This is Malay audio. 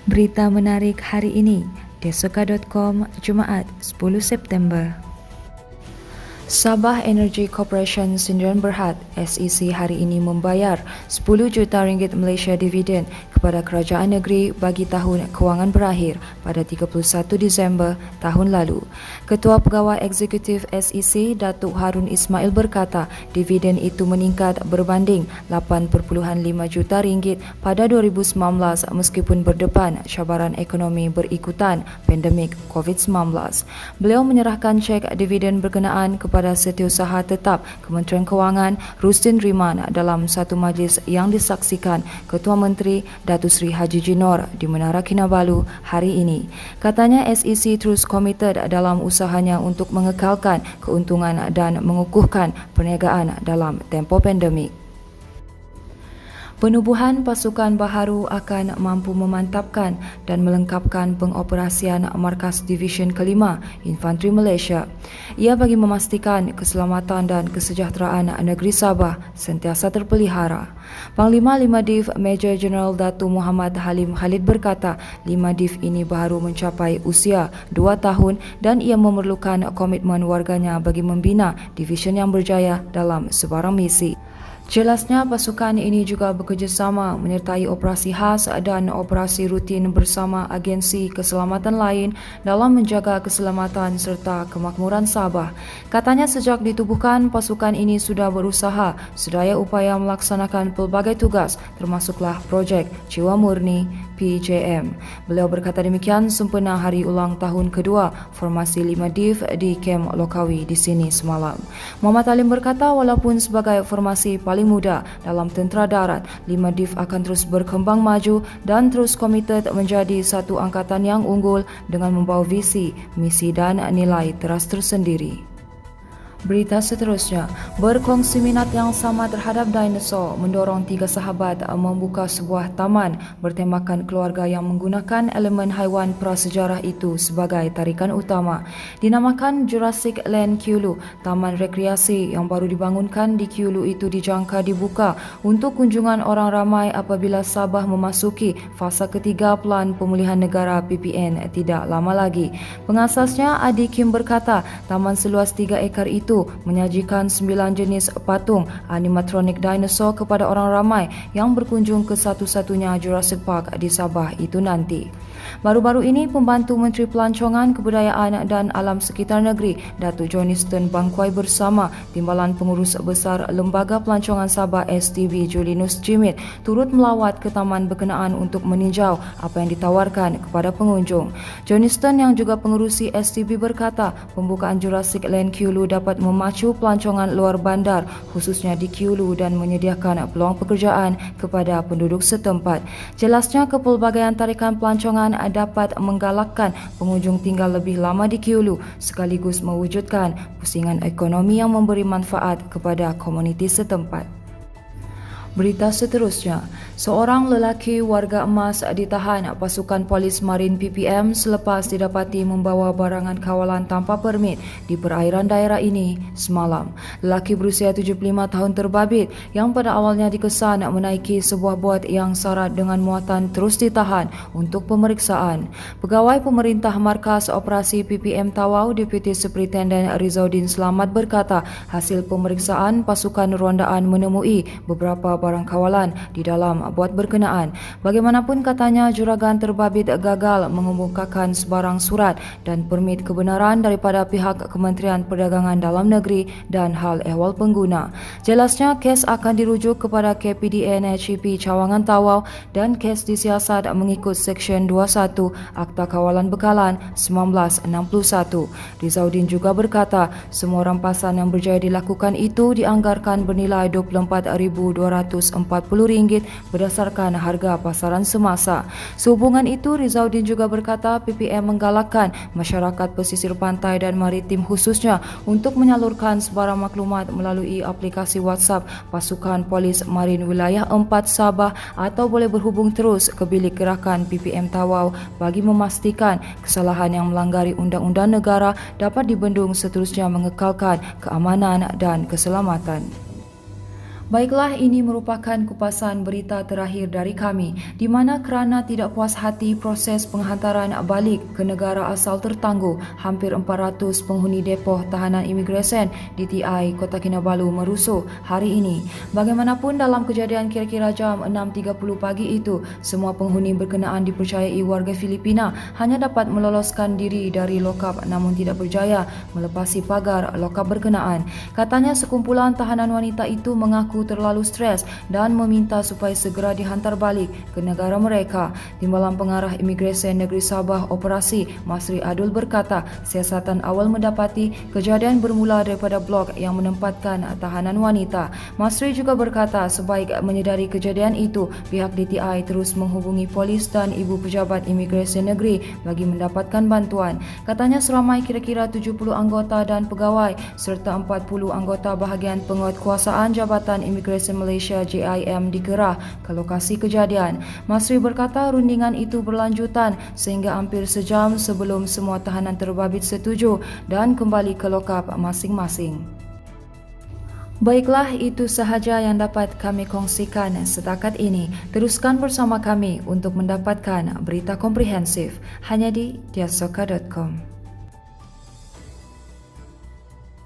Berita menarik hari ini, Desoka.com, Jumaat 10 September. Sabah Energy Corporation Sdn Bhd (SEC) hari ini membayar 10 juta ringgit Malaysia dividen kepada kerajaan negeri bagi tahun kewangan berakhir pada 31 Disember tahun lalu. Ketua Pegawai Eksekutif SEC, Datuk Harun Ismail berkata, dividen itu meningkat berbanding 8.5 juta ringgit pada 2019 meskipun berdepan cabaran ekonomi berikutan pandemik COVID-19. Beliau menyerahkan cek dividen berkenaan kepada Setiausaha Tetap Kementerian Kewangan Rustin Riman dalam satu majlis yang disaksikan Ketua Menteri Datuk Seri Haji Jinor di Menara Kinabalu hari ini. Katanya SEC terus komited dalam usahanya untuk mengekalkan keuntungan dan mengukuhkan perniagaan dalam tempoh pandemik. Penubuhan pasukan baharu akan mampu memantapkan dan melengkapkan pengoperasian Markas Division Kelima Infanteri Malaysia. Ia bagi memastikan keselamatan dan kesejahteraan negeri Sabah sentiasa terpelihara. Panglima 5 Div Major Jeneral Datuk Muhammad Halim Khalid berkata, 5 Div ini baru mencapai usia 2 tahun dan ia memerlukan komitmen warganya bagi membina division yang berjaya dalam sebarang misi. Jelasnya pasukan ini juga bekerjasama menyertai operasi khas dan operasi rutin bersama agensi keselamatan lain dalam menjaga keselamatan serta kemakmuran Sabah. Katanya sejak ditubuhkan, pasukan ini sudah berusaha sedaya upaya melaksanakan pelbagai tugas termasuklah projek Jiwa Murni PJM. Beliau berkata demikian sempena hari ulang tahun kedua formasi 5 Div di Kem Lokawi di sini semalam. Muhammad Halim berkata walaupun sebagai formasi paling muda dalam tentera darat, 5 Div akan terus berkembang maju dan terus komited menjadi satu angkatan yang unggul dengan membawa visi, misi dan nilai teras tersendiri. Berita seterusnya, berkongsi minat yang sama terhadap dinosaur mendorong 3 sahabat membuka sebuah taman bertemakan keluarga yang menggunakan elemen haiwan prasejarah itu sebagai tarikan utama. Dinamakan Jurassic Land Kulu, taman rekreasi yang baru dibangunkan di Kulu itu dijangka dibuka untuk kunjungan orang ramai apabila Sabah memasuki fasa ketiga Pelan Pemulihan Negara PPN tidak lama lagi. Pengasasnya Adi Kim berkata, taman seluas 3 ekar itu menyajikan 9 jenis patung animatronik dinosaur kepada orang ramai yang berkunjung ke satu-satunya Jurassic Park di Sabah itu nanti. Baru-baru ini, Pembantu Menteri Pelancongan, Kebudayaan dan Alam Sekitar Negeri, Datuk Johnston Bangkwai bersama Timbalan Pengurus Besar Lembaga Pelancongan Sabah STB Julinus Jimit turut melawat ke taman berkenaan untuk meninjau apa yang ditawarkan kepada pengunjung. Johnston yang juga pengerusi STB berkata, pembukaan Jurassic Land Kulu dapat memacu pelancongan luar bandar khususnya di Kulu dan menyediakan peluang pekerjaan kepada penduduk setempat. Jelasnya, kepelbagaian tarikan pelancongan dapat menggalakkan pengunjung tinggal lebih lama di Kulu sekaligus mewujudkan pusingan ekonomi yang memberi manfaat kepada komuniti setempat. Berita seterusnya, seorang lelaki warga emas ditahan pasukan polis marin PPM selepas didapati membawa barangan kawalan tanpa permit di perairan daerah ini semalam. Lelaki berusia 75 tahun terbabit yang pada awalnya dikesan menaiki sebuah bot yang syarat dengan muatan terus ditahan untuk pemeriksaan. Pegawai Pemerintah Markas Operasi PPM Tawau, Deputi Superintenden Rizauddin Selamat berkata, hasil pemeriksaan pasukan rondaan menemui beberapa barang kawalan di dalam bot berkenaan. Bagaimanapun katanya, juragan terbabit gagal mengemukakan sebarang surat dan permit kebenaran daripada pihak Kementerian Perdagangan Dalam Negeri dan Hal Ehwal Pengguna. Jelasnya, kes akan dirujuk kepada KPDN HEP Cawangan Tawau dan kes disiasat mengikut Seksyen 21 Akta Kawalan Bekalan 1961. Rizauddin juga berkata, semua rampasan yang berjaya dilakukan itu dianggarkan bernilai RM24,240 berdasarkan harga pasaran semasa. Sehubungan itu, Rizauddin juga berkata PPM menggalakkan masyarakat pesisir pantai dan maritim khususnya untuk menyalurkan sebarang maklumat melalui aplikasi WhatsApp Pasukan Polis Marin Wilayah 4 Sabah atau boleh berhubung terus ke bilik gerakan PPM Tawau bagi memastikan kesalahan yang melanggar undang-undang negara dapat dibendung seterusnya mengekalkan keamanan dan keselamatan. Baiklah, ini merupakan kupasan berita terakhir dari kami, di mana kerana tidak puas hati proses penghantaran balik ke negara asal tertangguh, hampir 400 penghuni depoh tahanan imigresen DTI Kota Kinabalu merusuh hari ini. Bagaimanapun, dalam kejadian kira-kira jam 6.30 pagi itu, semua penghuni berkenaan dipercayai warga Filipina hanya dapat meloloskan diri dari lokap namun tidak berjaya melepasi pagar lokap berkenaan. Katanya sekumpulan tahanan wanita itu mengaku terlalu stres dan meminta supaya segera dihantar balik ke negara mereka. Timbalan Pengarah Imigresen Negeri Sabah Operasi Masri Adul berkata, siasatan awal mendapati kejadian bermula daripada blok yang menempatkan tahanan wanita. Masri juga berkata sebaik menyedari kejadian itu, pihak DTI terus menghubungi polis dan ibu pejabat imigresen negeri bagi mendapatkan bantuan. Katanya seramai kira-kira 70 anggota dan pegawai serta 40 anggota bahagian penguatkuasaan Jabatan Imigresen Malaysia JIM dikerah ke lokasi kejadian. Masri berkata rundingan itu berlanjutan sehingga hampir sejam sebelum semua tahanan terbabit setuju dan kembali ke lokap masing-masing. Baiklah, itu sahaja yang dapat kami kongsikan setakat ini. Teruskan bersama kami untuk mendapatkan berita komprehensif hanya di diasoka.com.